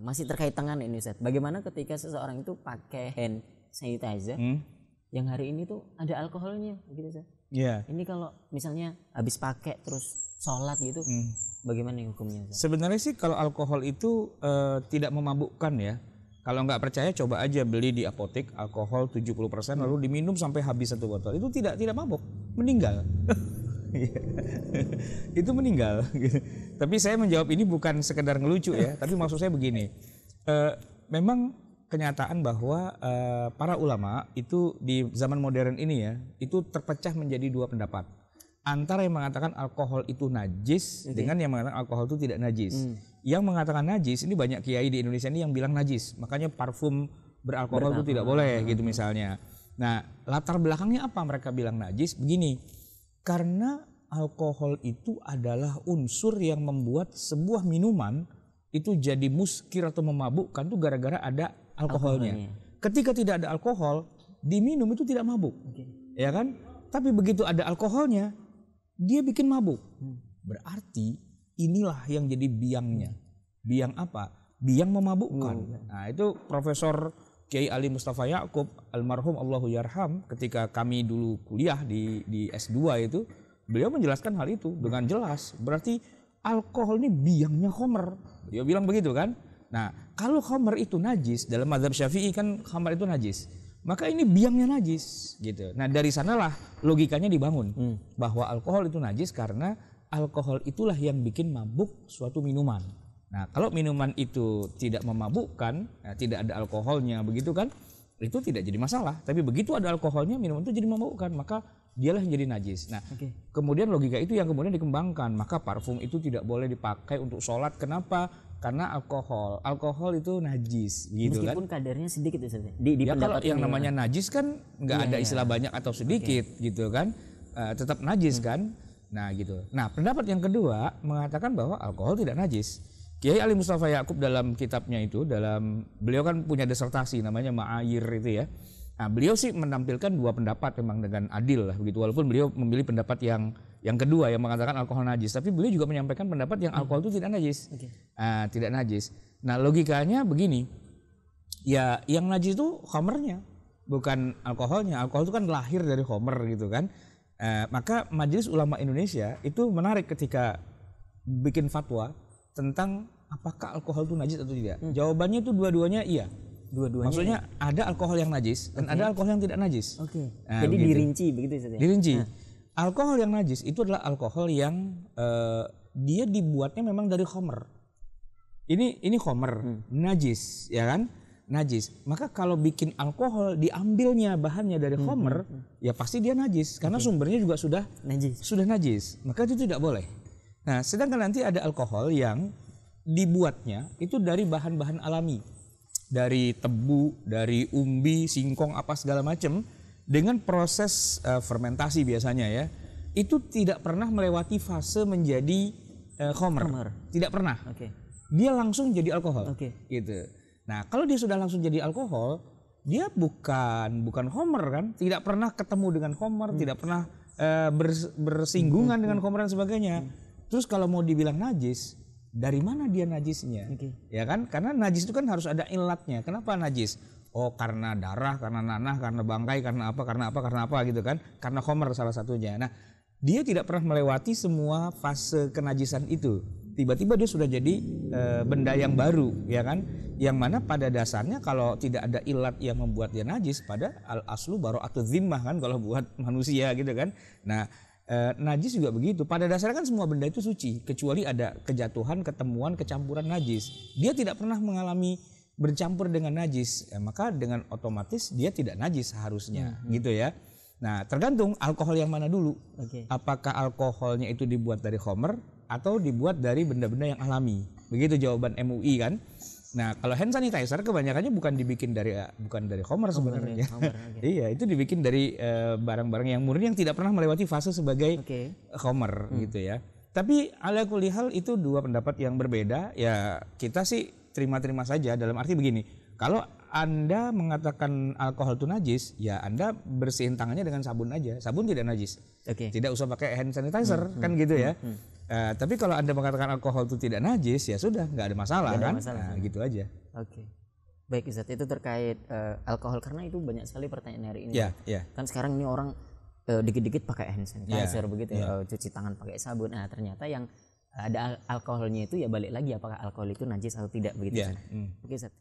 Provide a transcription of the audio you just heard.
masih terkait tangan ini Ustaz. Bagaimana ketika seseorang itu pakai hand sanitizer yang hari ini tuh ada alkoholnya gitu Ustaz. Iya. Ini kalau misalnya habis pakai terus sholat gitu, bagaimana hukumnya Ustaz? Sebenarnya sih kalau alkohol itu tidak memabukkan ya. Kalau nggak percaya coba aja beli di apotek alkohol 70% lalu diminum sampai habis 1 botol. Itu tidak mabuk, meninggal. Itu meninggal. Tapi saya menjawab ini bukan sekedar ngelucu ya, tapi maksud saya begini. Memang kenyataan bahwa para ulama itu di zaman modern ini ya, itu terpecah menjadi 2 pendapat. Antara yang mengatakan alkohol itu najis dengan yang mengatakan alkohol itu tidak najis. Yang mengatakan najis, ini banyak kiai di Indonesia ini yang bilang najis. Makanya parfum beralkohol itu tidak boleh gitu misalnya. Nah, latar belakangnya apa mereka bilang najis? Begini, karena alkohol itu adalah unsur yang membuat sebuah minuman itu jadi muskir atau memabukkan tuh gara-gara ada alkoholnya. Ketika tidak ada alkohol, diminum itu tidak mabuk. Ya kan? Tapi begitu ada alkoholnya, dia bikin mabuk. Berarti inilah yang jadi biangnya. Biang apa? Biang memabukkan. Nah, itu Profesor Kiai Ali Mustafa Ya'qub almarhum Allahu yarham, ketika kami dulu kuliah di S2 itu, beliau menjelaskan hal itu dengan jelas. Berarti alkohol ini biangnya khamr. Beliau bilang begitu kan? Nah, kalau khamr itu najis, dalam mazhab Syafi'i kan khamr itu najis. Maka ini biangnya najis gitu. Nah, dari sanalah logikanya dibangun bahwa alkohol itu najis karena alkohol itulah yang bikin mabuk suatu minuman. Nah, kalau minuman itu tidak memabukkan, tidak ada alkoholnya begitu kan, itu tidak jadi masalah. Tapi begitu ada alkoholnya, minuman itu jadi memabukkan, maka dialah yang jadi najis. Nah, kemudian logika itu yang kemudian dikembangkan, maka parfum itu tidak boleh dipakai untuk sholat. Kenapa? Karena alkohol itu najis, gitu kan? Meskipun kadarnya sedikit Ustaz. Ya kalau yang namanya najis kan nggak ada istilah banyak atau sedikit, gitu kan? Tetap najis kan? Nah gitu. Nah pendapat yang kedua mengatakan bahwa alkohol tidak najis. Kiai Ali Mustafa Ya'qub dalam kitabnya itu, beliau kan punya disertasi namanya Ma'ayir itu ya. Nah beliau sih menampilkan 2 pendapat memang dengan adil lah begitu. Walaupun beliau memilih pendapat yang kedua yang mengatakan alkohol najis, tapi beliau juga menyampaikan pendapat yang alkohol itu tidak najis. Tidak najis. Nah logikanya begini, ya yang najis itu khamrnya, bukan alkoholnya. Alkohol itu kan lahir dari khamr gitu kan. Maka Majelis Ulama Indonesia itu menarik ketika bikin fatwa tentang apakah alkohol itu najis atau tidak. Jawabannya itu dua-duanya iya. Dua-duanya. Maksudnya ada alkohol yang najis dan ada alkohol yang tidak najis. Nah, jadi begitu. dirinci begitu saja. Dirinci. Alkohol yang najis itu adalah alkohol yang dia dibuatnya memang dari khamr. Ini khamr, najis, ya kan? Najis. Maka kalau bikin alkohol diambilnya bahannya dari khamr, ya pasti dia najis karena sumbernya juga sudah najis. Maka itu tidak boleh. Nah, sedangkan nanti ada alkohol yang dibuatnya itu dari bahan-bahan alami. Dari tebu, dari umbi, singkong, apa segala macam dengan proses fermentasi biasanya ya. Itu tidak pernah melewati fase menjadi khamr. Tidak pernah. Dia langsung jadi alkohol. Gitu. Nah, kalau dia sudah langsung jadi alkohol, dia bukan khamr kan? Tidak pernah ketemu dengan khamr, tidak pernah bersinggungan dengan khamr dan sebagainya. Terus kalau mau dibilang najis, dari mana dia najisnya? Ya kan? Karena najis itu kan harus ada ilatnya. Kenapa najis? Oh, karena darah, karena nanah, karena bangkai, karena apa gitu kan? Karena khamr salah satunya. Nah, dia tidak pernah melewati semua fase kenajisan itu. Tiba-tiba dia sudah jadi benda yang baru, ya kan? Yang mana pada dasarnya kalau tidak ada ilat yang membuat dia najis, pada al-aslu bara'atudz zimmah kan kalau buat manusia gitu kan. Nah, najis juga begitu. Pada dasarnya kan semua benda itu suci, kecuali ada kejatuhan, ketemuan, kecampuran najis. Dia tidak pernah mengalami bercampur dengan najis, maka dengan otomatis dia tidak najis seharusnya, gitu ya. Nah, tergantung alkohol yang mana dulu. Apakah alkoholnya itu dibuat dari khamr atau dibuat dari benda-benda yang alami? Begitu jawaban MUI kan. Nah, kalau hand sanitizer kebanyakannya bukan dari khamr sebenarnya. Iya, itu dibikin dari barang-barang yang murni yang tidak pernah melewati fase sebagai khamr gitu ya. Tapi ala kulli hal itu 2 pendapat yang berbeda. Ya, kita sih terima-terima saja dalam arti begini. Kalau Anda mengatakan alkohol itu najis, ya Anda bersihin tangannya dengan sabun aja. Sabun tidak najis. Tidak usah pakai hand sanitizer kan gitu ya. Tapi kalau Anda mengatakan alkohol itu tidak najis, ya sudah, nggak ada masalah Nggak ada kan? masalah. Nah, gitu aja. Oke. Baik Ustaz, itu terkait alkohol karena itu banyak sekali pertanyaan hari ini. Ya, ya. Kan sekarang ini orang dikit-dikit pakai hand sanitizer begitu ya, cuci tangan pakai sabun. Nah, ternyata yang ada alkoholnya itu ya balik lagi apakah alkohol itu najis atau tidak begitu. Oke Ustaz.